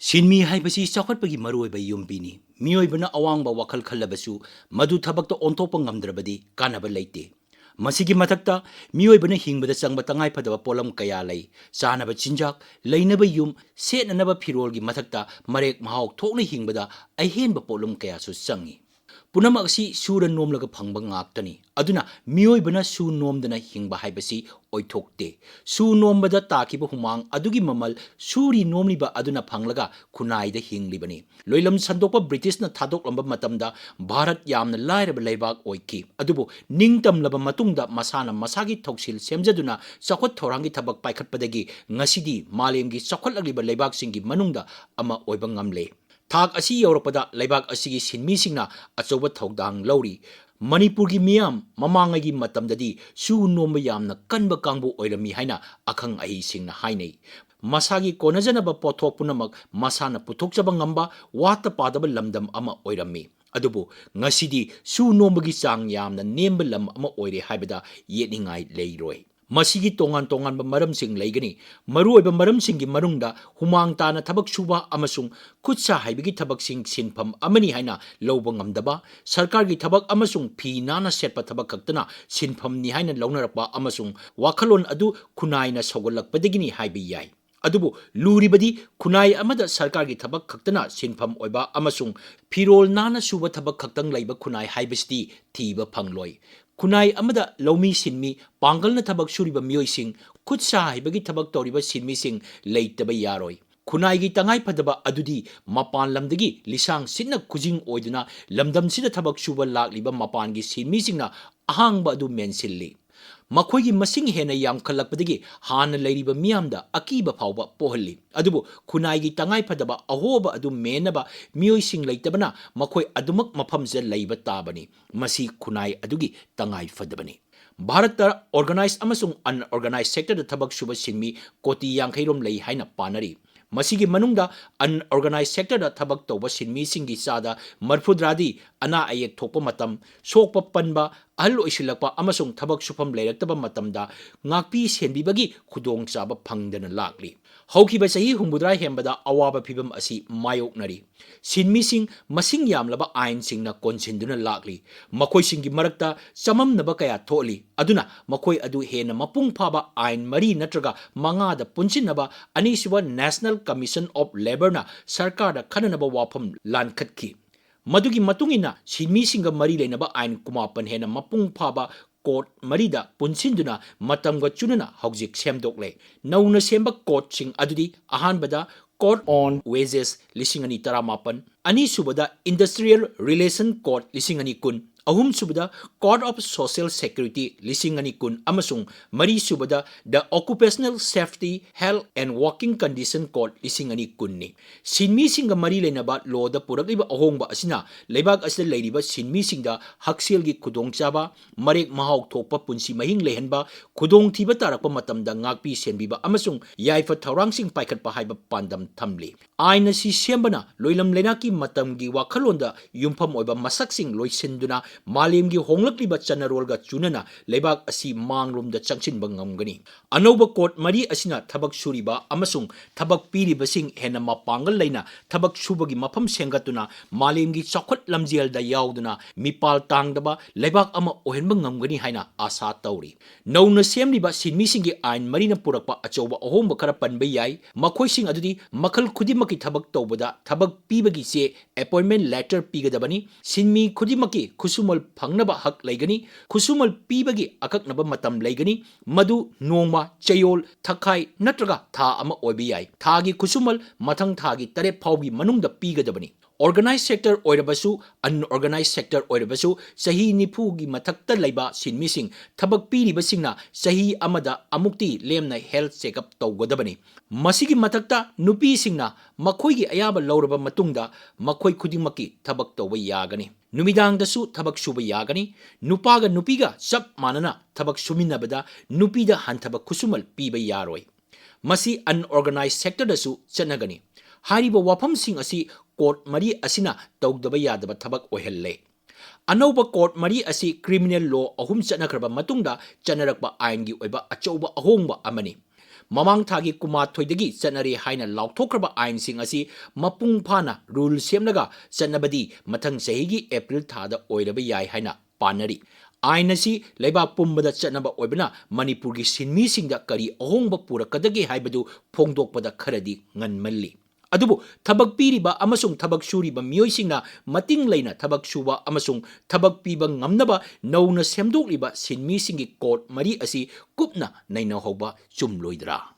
ꯁꯤꯟꯃꯤ ꯍꯥꯏꯕꯁꯤ ꯆꯥꯎꯈꯠꯄꯒꯤ ꯃꯔꯨꯑꯣꯏꯕ ꯌꯨꯝꯕꯤꯅꯤ꯫ ꯃꯤꯑꯣꯏꯕꯅ ꯑꯋꯥꯡꯕ ꯋꯥꯈꯜ ꯈꯜꯂꯕꯁꯨ ꯃꯗꯨ ꯊꯕꯛꯇ ꯑꯣꯟꯊꯣꯛꯄ ꯉꯝꯗ꯭ꯔꯕꯗꯤ ꯀꯥꯟꯅꯕ ꯂꯩꯇꯦ꯫ ꯃꯁꯤꯒꯤ ꯃꯊꯛꯇ ꯃꯤꯑꯣꯏꯕꯅ ꯍꯤꯡꯕꯗ ꯆꯪꯕ ꯇꯉꯥꯏꯐꯗꯕ ꯄꯣꯠꯂꯝ ꯀꯌꯥ ꯂꯩ꯫ ꯆꯥꯅꯕ ꯆꯤꯟꯖꯥꯛ, ꯂꯩꯅꯕ ꯌꯨꯝ, ꯁꯦꯠꯅꯅꯕ ꯐꯤꯔꯣꯜꯒꯤ ꯃꯊꯛꯇ ꯃꯔꯦꯛ ꯃꯍꯥꯎ ꯊꯣꯛꯅ ꯍꯤꯡꯕꯗ ꯑꯍꯦꯟꯕ ꯄꯣꯠꯂꯝ ꯀꯌꯥꯁꯨ ꯆꯪꯏ꯫ ꯄꯨꯝꯅꯃꯛ ꯑꯁꯤ ꯁꯨꯔ ꯅꯣꯝꯂꯒ ꯐꯪꯕ ꯉꯥꯛꯇꯅꯤ꯫ ꯑꯗꯨꯅ ꯃꯤꯑꯣꯏꯕꯅ ꯁꯨ ꯅꯣꯝꯗꯅ ꯍꯤꯡꯕ ꯍꯥꯏꯕꯁꯤ ꯑꯣꯏꯊꯣꯛꯇꯦ꯫ ꯁꯨ ꯅꯣꯝꯕꯗ ꯇꯥꯈꯤꯕ ꯍꯨꯃꯥꯡ ꯑꯗꯨꯒꯤ ꯃꯃꯜ ꯁꯨꯔꯤ ꯅꯣꯝꯂꯤꯕ ꯑꯗꯨꯅ ꯐꯪꯂꯒ ꯈꯨꯟꯅꯥꯏꯗ ꯍꯤꯡꯂꯤꯕꯅꯤ꯫ ꯂꯣꯏꯂꯝ ꯁꯟꯗꯣꯛꯄ ꯕ꯭ꯔꯤꯇꯤꯁꯅ ꯊꯥꯗꯣꯛꯂꯝꯕ ꯃꯇꯝꯗ ꯚꯥꯔꯠ ꯌꯥꯝꯅ ꯂꯥꯏꯔꯕ ꯂꯩꯕꯥꯛ ꯑꯣꯏꯈꯤ꯫ ꯑꯗꯨꯕು ꯅꯤꯡꯇꯝꯂꯕ ꯃꯇꯨꯡꯗ ꯃꯁꯥꯅ ꯃꯁꯥꯒꯤ ꯊꯧꯁꯤꯜ ꯁꯦꯝꯖꯗꯨꯅ ꯆꯥꯎꯈꯠ ꯊꯧꯔꯥꯡꯒꯤ ꯊꯕꯛ ꯄꯥꯏꯈꯠꯄꯗꯒꯤ ꯉꯁꯤꯗꯤ ꯃꯥꯂꯦꯝꯒꯤ ꯆꯥꯎꯈꯠꯂꯛꯂꯤꯕ ꯂꯩꯕꯥꯛꯁꯤꯡꯒꯤ ꯃꯅꯨꯡꯗ ꯑꯃ ꯑꯣꯏꯕ ꯉꯝꯂꯦ꯫ ꯊꯥꯛ ꯑꯁꯤ ꯌꯧꯔꯛꯄꯗ ꯂꯩꯕꯥꯛ ꯑꯁꯤꯒꯤ ꯁꯤꯟꯃꯤꯁꯤꯡꯅ ꯑꯆꯧꯕ ꯊꯧꯗꯥꯡ ꯂꯧꯔꯤ꯫ ꯃꯅꯤꯄꯨꯔꯒꯤ ꯃꯤꯌꯥꯝ ꯃꯃꯥꯡꯉꯩꯒꯤ ꯃꯇꯝꯗꯗꯤ ꯁꯨ ꯅꯣꯝꯕ ꯌꯥꯝꯅ ꯀꯟꯕ ꯀꯥꯡꯕꯨ ꯑꯣꯏꯔꯝꯃꯤ ꯍꯥꯏꯅ ꯑꯈꯪ ꯑꯍꯩꯁꯤꯡꯅ ꯍꯥꯏꯅꯩ꯫ ꯃꯁꯥꯒꯤ ꯀꯣꯟꯅꯖꯅꯕ ꯄꯣꯠꯊꯣꯛ ꯄꯨꯝꯅꯃꯛ ꯃꯁꯥꯅ ꯄꯨꯊꯣꯛꯆꯕ ꯉꯝꯕ ꯋꯥꯠꯇ ꯄꯥꯗꯕ ꯂꯝꯗꯝ ꯑꯃ ꯑꯣꯏꯔꯝꯃꯤ꯫ ꯑꯗꯨꯕꯨ ꯉꯁꯤꯗꯤ ꯁꯨ ꯅꯣꯝꯕꯒꯤ ꯆꯥꯡ ꯌꯥꯝꯅ ꯅꯦꯝꯕ ꯂꯝ ꯑꯃ ꯑꯣꯏꯔꯦ ꯍꯥꯏꯕꯗ ꯌꯦꯠꯅꯤꯡꯉꯥꯏ ꯂꯩꯔꯣꯏ꯫ ꯃꯁꯤꯒꯤ ꯇꯣꯉꯥꯟ ꯇꯣꯉꯥꯟꯕ ꯃꯔꯝꯁꯤꯡ ꯂꯩꯒꯅꯤ꯫ ꯃꯔꯨꯑꯣꯏꯕ ꯃꯔꯝꯁꯤꯡꯒꯤ ꯃꯅꯨꯡꯗ ꯍꯨꯃꯥꯡ ꯇꯥꯅ ꯊꯕꯛ ꯁꯨꯕ ꯑꯃꯁꯨꯡ ꯈꯨꯠꯁꯥ ꯍꯩꯕꯒꯤ ꯊꯕꯛꯁꯤꯡ ꯁꯤꯟꯐꯝ ꯑꯃꯅꯤ ꯍꯥꯏꯅ ꯂꯧꯕ ꯉꯝꯗꯕ, ꯁꯔꯀꯥꯔꯒꯤ ꯊꯕꯛ ꯑꯃꯁꯨꯡ ꯐꯤ ꯅꯥꯟꯅ ꯁꯦꯠꯄ ꯊꯕꯛ ꯈꯛꯇꯅ ꯁꯤꯟꯐꯝꯅꯤ ꯍꯥꯏꯅ ꯂꯧꯅꯔꯛꯄ ꯑꯃꯁꯨꯡ ꯋꯥꯈꯜꯂꯣꯟ ꯑꯗꯨ ꯈꯨꯟꯅꯥꯏꯅ ꯁꯧꯒꯠꯂꯛꯄꯗꯒꯤꯅꯤ ꯍꯥꯏꯕ ꯌꯥꯏ꯫ ꯑꯗꯨꯕꯨ ꯂꯨꯔꯤꯕꯗꯤ ꯈꯨꯟꯅꯥꯏ ꯑꯃꯗ ꯁꯔꯀꯥꯔꯒꯤ ꯊꯕꯛ ꯈꯛꯇꯅ ꯁꯤꯟꯐꯝ ꯑꯣꯏꯕ ꯑꯃꯁꯨꯡ ꯐꯤꯔꯣꯜ ꯅꯥꯟꯅ ꯁꯨꯕ ꯊꯕꯛ ꯈꯛꯇꯪ ꯂꯩꯕ ꯈꯨꯟꯅꯥꯏ ꯍꯥꯏꯕꯁꯤꯗꯤ ꯊꯤꯕ ꯐꯪꯂꯣꯏ꯫ ꯈꯨꯟꯅꯥꯏ ꯑꯃꯗ ꯂꯧꯃꯤ ꯁꯤꯟꯃꯤ, ꯄꯥꯡꯒꯜꯅ ꯊꯕꯛ ꯁꯨꯔꯤꯕ ꯃꯤꯑꯣꯏꯁꯤꯡ, ꯈꯨꯠ ꯁꯥ ꯍꯩꯕꯒꯤ ꯊꯕꯛ ꯇꯧꯔꯤꯕ ꯁꯤꯟꯃꯤꯁꯤꯡ ꯂꯩꯇꯕ ꯌꯥꯔꯣꯏ꯫ ꯈꯨꯟꯅꯥꯏꯒꯤ ꯇꯉꯥꯏꯐꯗꯕ ꯑꯗꯨꯗꯤ ꯃꯄꯥꯟ ꯂꯝꯗꯒꯤ ꯂꯤꯁꯥꯡ ꯁꯤꯠꯅ ꯈꯨꯖꯤꯡ ꯑꯣꯏꯗꯨꯅ ꯂꯝꯗꯝꯁꯤꯗ ꯊꯕꯛ ꯁꯨꯕ ꯂꯥꯛꯂꯤꯕ ꯃꯄꯥꯟꯒꯤ ꯁꯤꯟꯃꯤꯁꯤꯡꯅ ꯑꯍꯥꯡꯕ ꯑꯗꯨ ꯃꯦꯟꯁꯤꯜꯂꯤ꯫ ꯃꯈꯣꯏꯒꯤ ꯃꯁꯤꯡ ꯍꯦꯟꯅ ꯌꯥꯝꯈꯠꯂꯛꯄꯗꯒꯤ ꯍꯥꯟꯅ ꯂꯩꯔꯤꯕ ꯃꯤꯌꯥꯝꯗ ꯑꯀꯤꯕ ꯐꯥꯎꯕ ꯄꯣꯛꯍꯜꯂꯤ꯫ ꯑꯗꯨꯕꯨ ꯈꯨꯟꯅꯥꯏꯒꯤ ꯇꯉꯥꯏꯐꯗꯕ ꯑꯍꯣꯕ ꯑꯗꯨ ꯃꯦꯟꯅꯕ ꯃꯤꯑꯣꯏꯁꯤꯡ ꯂꯩꯇꯕꯅ ꯃꯈꯣꯏ ꯑꯗꯨꯃꯛ ꯃꯐꯝꯁꯤꯗ ꯂꯩꯕ ꯇꯥꯕꯅꯤ꯫ ꯃꯁꯤ ꯈꯨꯟꯅꯥꯏ ꯑꯗꯨꯒꯤ ꯇꯉꯥꯏꯐꯗꯕꯅꯤ꯫ ꯚꯥꯔꯠꯇ ꯑꯣꯔꯒꯅꯥꯏꯖ ꯑꯃꯁꯨꯡ ꯑꯟꯑꯣꯔꯒꯅꯥꯏꯖ ꯁꯦꯛꯇꯔꯗ ꯊꯕꯛ ꯁꯨꯕ ꯁꯤꯟꯃꯤ ꯀꯣꯇꯤ 50 ꯔꯣꯝ ꯂꯩ ꯍꯥꯏꯅ ꯄꯥꯅꯔꯤ꯫ ꯃꯁꯤꯒꯤ ꯃꯅꯨꯡꯗ ꯑꯟꯑꯣꯔꯒꯅꯥꯏꯖ ꯁꯦꯛꯇꯔꯗ ꯊꯕꯛ ꯇꯧꯕ ꯁꯤꯟꯃꯤꯁꯤꯡꯒꯤ ꯆꯥꯗ 40%ꯗꯤ ꯑꯅꯥ ꯑꯌꯦꯛ ꯊꯣꯛꯄ ꯃꯇꯝ, ꯁꯣꯛꯄ ꯄꯟꯕ, ꯑꯍꯜ ꯑꯣꯏꯁꯤꯜꯂꯛꯄ ꯑꯃꯁꯨꯡ ꯊꯕꯛ ꯁꯨꯐꯝ ꯂꯩꯔꯛꯇꯕ ꯃꯇꯝꯗ ꯉꯥꯛꯄꯤ ꯁꯦꯟꯕꯤꯕꯒꯤ ꯈꯨꯗꯣꯡꯆꯥꯕ ꯐꯪꯗꯅ ꯂꯥꯛꯂꯤ꯫ ꯍꯧꯈꯤꯕ ꯆꯍꯤ 60 ꯍꯦꯟꯕꯗ ꯑꯋꯥꯕ ꯐꯤꯚꯝ ꯑꯁꯤ ꯃꯥꯌꯣꯛꯅꯔꯤ꯫ ꯁꯤꯟꯃꯤꯁꯤꯡ ꯃꯁꯤꯡ ꯌꯥꯝꯂꯕ ꯑꯥꯏꯟꯁꯤꯡꯅ ꯀꯣꯟꯁꯤꯟꯗꯨꯅ ꯂꯥꯛꯂꯤ꯫ ꯃꯈꯣꯏꯁꯤꯡꯒꯤ ꯃꯔꯛꯇ ꯆꯃꯝꯅꯕ ꯀꯌꯥ ꯊꯣꯛꯂꯤ꯫ ꯑꯗꯨꯅ ꯃꯈꯣꯏ ꯑꯗꯨ ꯍꯦꯟꯅ ꯃꯄꯨꯡ ꯐꯥꯕ ꯑꯥꯏꯟ 4 ꯅꯠꯇ꯭ꯔꯒ 5ꯗ ꯄꯨꯟꯁꯤꯟꯅꯕ ꯑꯅꯤꯁꯨꯕ ꯅꯦꯁꯅꯦꯜ ꯀꯃꯤꯁꯟ ꯑꯣꯐ ꯂꯦꯕꯔꯅ ꯁꯔꯀꯥꯔꯗ ꯈꯟꯅꯅꯕ ꯋꯥꯐꯝ ꯂꯥꯟꯈꯠꯈꯤ꯫ ꯃꯗꯨꯒꯤ ꯃꯇꯨꯡ ꯏꯟꯅ ꯁꯤꯟꯃꯤꯁꯤꯡꯒ ꯃꯔꯤ ꯂꯩꯅꯕ ꯑꯥꯏꯟ 19 ꯍꯦꯟꯅ ꯃꯄꯨꯡ ꯐꯥꯕ ꯀꯣꯔꯠ 4ꯗ ꯄꯨꯟꯁꯤꯟꯗꯨꯅ ꯃꯇꯝꯒ ꯆꯨꯅꯅ ꯍꯧꯖꯤꯛ ꯁꯦꯝꯗꯣꯛꯂꯦ꯫ ꯅꯧꯅ ꯁꯦꯝꯕ ꯀꯣꯔꯠꯁꯤꯡ ꯑꯗꯨꯗꯤ ꯑꯍꯥꯟꯕꯗ ꯀꯣꯔꯠ ꯑꯣꯟ ꯋꯦꯖꯦꯁ 2017, ꯑꯅꯤꯁꯨꯕꯗ ꯏꯟꯗꯁꯇ꯭ꯔꯤꯌꯦꯜ ꯔꯤꯂꯦꯁꯟ ꯀꯣꯔꯠ 2010, ꯑꯍꯨꯝꯁꯨꯕꯗ ꯀꯣꯔꯠ ꯑꯣꯐ ꯁꯣꯁꯤꯌꯦꯜ ꯁꯦꯀ꯭ꯌꯨꯔꯤꯇꯤ 2010 ꯑꯃꯁꯨꯡ ꯃꯔꯤꯁꯨꯕꯗ the occupational safety, health and working condition code 2010ꯅꯤ꯫ ꯁꯤꯟꯃꯤꯁꯤꯡꯒ ꯃꯔꯤ ꯂꯩꯅꯕ ꯂꯣꯗ ꯄꯨꯔꯛꯂꯤꯕ ꯑꯍꯣꯡꯕ ꯑꯁꯤꯅ ꯂꯩꯕꯥꯛ ꯑꯁꯤꯗ ꯂꯩꯔꯤꯕ ꯁꯤꯟꯃꯤꯁꯤꯡꯗ ꯍꯛꯁꯦꯜꯒꯤ ꯈꯨꯗꯣꯡꯆꯥꯕ, ꯃꯔꯦꯛ ꯃꯍꯥꯎ ꯊꯣꯛꯄ ꯄꯨꯟꯁꯤ ꯃꯍꯤꯡ ꯂꯩꯍꯟꯕ, ꯈꯨꯗꯣꯡꯊꯤꯕ ꯇꯥꯔꯛꯄ ꯃꯇꯝꯗ ꯉꯥꯛꯄꯤ ꯁꯦꯟꯕꯤꯕ ꯑꯃꯁꯨꯡ ꯌꯥꯏꯐ ꯊꯧꯔꯥꯡꯁꯤꯡ ꯄꯥꯏꯈꯠꯄ ꯍꯥꯏꯕ ꯄꯥꯟꯗꯝ ꯊꯝꯂꯤ꯫ ꯑꯥꯏꯟ ꯑꯁꯤ ꯁꯦꯝꯕꯅ ꯂꯣꯏꯂꯝ ꯂꯩꯅꯥꯛꯀꯤ ꯃꯇꯝꯒꯤ ꯋꯥꯈꯜꯂꯣꯟꯗ ꯌꯨꯝꯐꯝ ꯑꯣꯏꯕ ꯃꯁꯛꯁꯤꯡ ꯂꯣꯏꯁꯤꯟꯗꯨꯅ ꯃꯥꯂꯦꯝꯒꯤ ꯍꯣꯡꯂꯛꯂꯤꯕ ꯆꯠꯅꯔꯣꯜꯒ ꯆꯨꯅꯅ ꯂꯩꯕꯥꯛ ꯑꯁꯤ ꯃꯥꯡꯂꯣꯝꯗ ꯆꯪꯁꯤꯟꯕ ꯉꯝꯒꯅꯤ꯫ ꯑꯅꯧꯕ ꯀꯣꯔꯠ 4 ꯑꯁꯤꯅ ꯊꯕꯛ ꯁꯨꯔꯤꯕ ꯑꯃꯁꯨꯡ ꯊꯕꯛ ꯄꯤꯔꯤꯕꯁꯤꯡ ꯍꯦꯟꯅ ꯃꯄꯥꯡꯒꯜ ꯂꯩꯅ ꯊꯕꯛ ꯁꯨꯕꯒꯤ ꯃꯐꯝ ꯁꯦꯝꯒꯠꯇꯨꯅ ꯃꯥꯂꯦꯝꯒꯤ ꯆꯥꯎꯈꯠ ꯂꯝꯖꯦꯜꯗ ꯌꯥꯎꯗꯨꯅ ꯃꯤꯄꯥꯜ ꯇꯥꯡꯗꯕ ꯂꯩꯕꯥꯛ ꯑꯃ ꯑꯣꯏꯍꯟꯕ ꯉꯝꯒꯅꯤ ꯍꯥꯏꯅ ꯑꯥꯁꯥ ꯇꯧꯔꯤ꯫ ꯅꯧꯅ ꯁꯦꯝꯂꯤꯕ ꯁꯤꯟꯃꯤꯁꯤꯡꯒꯤ ꯑꯥꯏꯟ 4ꯅ ꯄꯨꯔꯛꯄ ꯑꯆꯧꯕ ꯑꯍꯣꯡꯕ ꯈꯔ ꯄꯟꯕ ꯌꯥꯏ꯫ ꯃꯈꯣꯏꯁꯤꯡ ꯑꯗꯨꯗꯤ ꯃꯈꯜ ꯈꯨꯗꯤꯡꯃꯛꯀꯤ ꯊꯕꯛ ꯇꯧꯕꯗ ꯊꯕꯛ ꯄꯤꯕꯒꯤ ꯆꯦ ꯑꯦꯄꯣꯏꯟꯃꯦꯟ ꯂꯦꯇꯔ ꯄꯤꯒꯗꯕꯅꯤ꯫ ꯁꯤꯟꯃꯤ ꯈꯨꯗꯤꯡꯃꯛꯀꯤ ꯈꯨꯠꯁꯨꯃꯜ ꯐꯪꯅꯕ ꯍꯛ ꯂꯩꯒꯅꯤ꯫ ꯈꯨꯠꯁꯨꯃꯜ ꯄꯤꯕꯒꯤ ꯑꯀꯛꯅꯕ ꯃꯇꯝ ꯂꯩꯒꯅꯤ꯫ ꯃꯗꯨ ꯅꯣꯡꯃ, ꯆꯌꯣꯜ, ꯊꯥꯈꯥꯏ ꯅꯠꯇ꯭ꯔꯒ ꯊꯥ ꯑꯃ ꯑꯣꯏꯕ ꯌꯥꯏ꯫ ꯊꯥꯒꯤ ꯈꯨꯠꯁꯨꯃꯜ ꯃꯊꯪ ꯊꯥꯒꯤ 9 ꯐꯥꯎꯒꯤ ꯃꯅꯨꯡꯗ ꯄꯤꯒꯗꯕꯅꯤ꯫ ꯑꯣꯔꯒꯅꯥꯏꯖ ꯁꯦꯛꯇꯔ ꯑꯣꯏꯔꯕꯁꯨ ꯑꯟꯑꯣꯔꯒꯅꯥꯏꯖ ꯁꯦꯛꯇꯔ ꯑꯣꯏꯔꯕꯁꯨ ꯆꯍꯤ 90ꯒꯤ ꯃꯊꯛꯇ ꯂꯩꯕ ꯁꯤꯟꯃꯤꯁꯤꯡ ꯊꯕꯛ ꯄꯤꯔꯤꯕꯁꯤꯡꯅ ꯆꯍꯤ ꯑꯃꯗ ꯑꯃꯨꯛꯇꯤ ꯂꯦꯝꯅ ꯍꯦꯜꯊ ꯆꯦꯛꯑꯞ ꯇꯧꯒꯗꯕꯅꯤ꯫ ꯃꯁꯤꯒꯤ ꯃꯊꯛꯇ ꯅꯨꯄꯤꯁꯤꯡꯅ ꯃꯈꯣꯏꯒꯤ ꯑꯌꯥꯕ ꯂꯧꯔꯕ ꯃꯇꯨꯡꯗ ꯃꯈꯣꯏ ꯈꯨꯗꯤꯡꯃꯛꯀꯤ ꯊꯕꯛ ꯇꯧꯕ ꯌꯥꯒꯅꯤ꯫ ꯅꯨꯃꯤꯗꯥꯡꯗꯁꯨ ꯊꯕꯛ ꯁꯨꯕ ꯌꯥꯒꯅꯤ꯫ ꯅꯨꯄꯥꯒ ꯅꯨꯄꯤꯒ ꯆꯞ ꯃꯥꯟꯅꯅ ꯊꯕꯛ ꯁꯨꯃꯤꯟꯅꯕꯗ ꯅꯨꯄꯤꯗ ꯍꯟꯊꯕ ꯈꯨꯠꯁꯨꯃꯜ ꯄꯤꯕ ꯌꯥꯔꯣꯏ꯫ ꯃꯁꯤ ꯑꯟꯑꯣꯔꯒꯅꯥꯏꯖ ꯁꯦꯛꯇꯔꯗꯁꯨ ꯆꯠꯅꯒꯅꯤ꯫ ꯍꯥꯏꯔꯤꯕ ꯋꯥꯐꯝꯁꯤꯡ ꯑꯁꯤ ꯀꯣꯔꯠ 4 ꯑꯁꯤꯅ ꯇꯧꯗꯕ ꯌꯥꯗꯕ ꯊꯕꯛ ꯑꯣꯏꯍꯜꯂꯦ꯫ ꯑꯅꯧꯕ ꯀꯣꯔꯠ 4 ꯑꯁꯤ ꯀ꯭ꯔꯤꯃꯤꯅꯦꯜ ꯂꯣ 3 ꯆꯠꯅꯈ꯭ꯔꯕ ꯃꯇꯨꯡꯗ ꯆꯠꯅꯔꯛꯄ ꯑꯥꯏꯟꯒꯤ ꯑꯣꯏꯕ ꯑꯆꯧꯕ ꯑꯍꯣꯡꯕ ꯑꯃꯅꯤ꯫ ꯃꯃꯥꯡ ꯊꯥꯒꯤ ꯀꯨꯟꯃꯥꯊꯣꯏꯗꯒꯤ ꯆꯠꯅꯔꯦ ꯍꯥꯏꯅ ꯂꯥꯎꯊꯣꯛꯈ꯭ꯔꯕ ꯑꯥꯏꯟꯁꯤꯡ ꯑꯁꯤ ꯃꯄꯨꯡ ꯐꯥꯅ ꯔꯨꯜ ꯁꯦꯝꯂꯒ ꯆꯠꯅꯕꯗꯤ ꯃꯊꯪ ꯆꯍꯤꯒꯤ ꯑꯦꯄ꯭ꯔꯤꯜ ꯊꯥꯗ ꯑꯣꯏꯔꯕ ꯌꯥꯏ ꯍꯥꯏꯅ ꯄꯥꯅꯔꯤ꯫ ꯑꯥꯏꯟ ꯑꯁꯤ ꯂꯩꯕꯥꯛ ꯄꯨꯝꯕꯗ ꯆꯠꯅꯕ ꯑꯣꯏꯕꯅ ꯃꯅꯤꯄꯨꯔꯒꯤ ꯁꯤꯟꯃꯤꯁꯤꯡꯗ ꯀꯔꯤ ꯑꯍꯣꯡꯕ ꯄꯨꯔꯛꯀꯗꯒꯦ ꯍꯥꯏꯕꯗꯨ ꯐꯣꯡꯗꯣꯛꯄꯗ ꯈꯔꯗꯤ ꯉꯟꯃꯜꯂꯤ꯫ ꯑꯗꯨꯕꯨ ꯊꯕꯛ ꯄꯤꯔꯤꯕ ꯑꯃꯁꯨꯡ ꯊꯕꯛ ꯁꯨꯔꯤꯕ ꯃꯤꯑꯣꯏꯁꯤꯡꯅ ꯃꯇꯤꯡ ꯂꯩꯅ ꯊꯕꯛ ꯁꯨꯕ ꯑꯃꯁꯨꯡ ꯊꯕꯛ ꯄꯤꯕ ꯉꯝꯅꯕ ꯅꯧꯅ ꯁꯦꯝꯗꯣꯛꯂꯤꯕ ꯁꯤꯟꯃꯤꯁꯤꯡꯒꯤ ꯀꯣꯗ ꯃꯔꯤ ꯑꯁꯤ ꯀꯨꯞꯅ ꯅꯩꯅꯍꯧꯕ ꯆꯨꯝꯂꯣꯏꯗ꯭ꯔꯥ?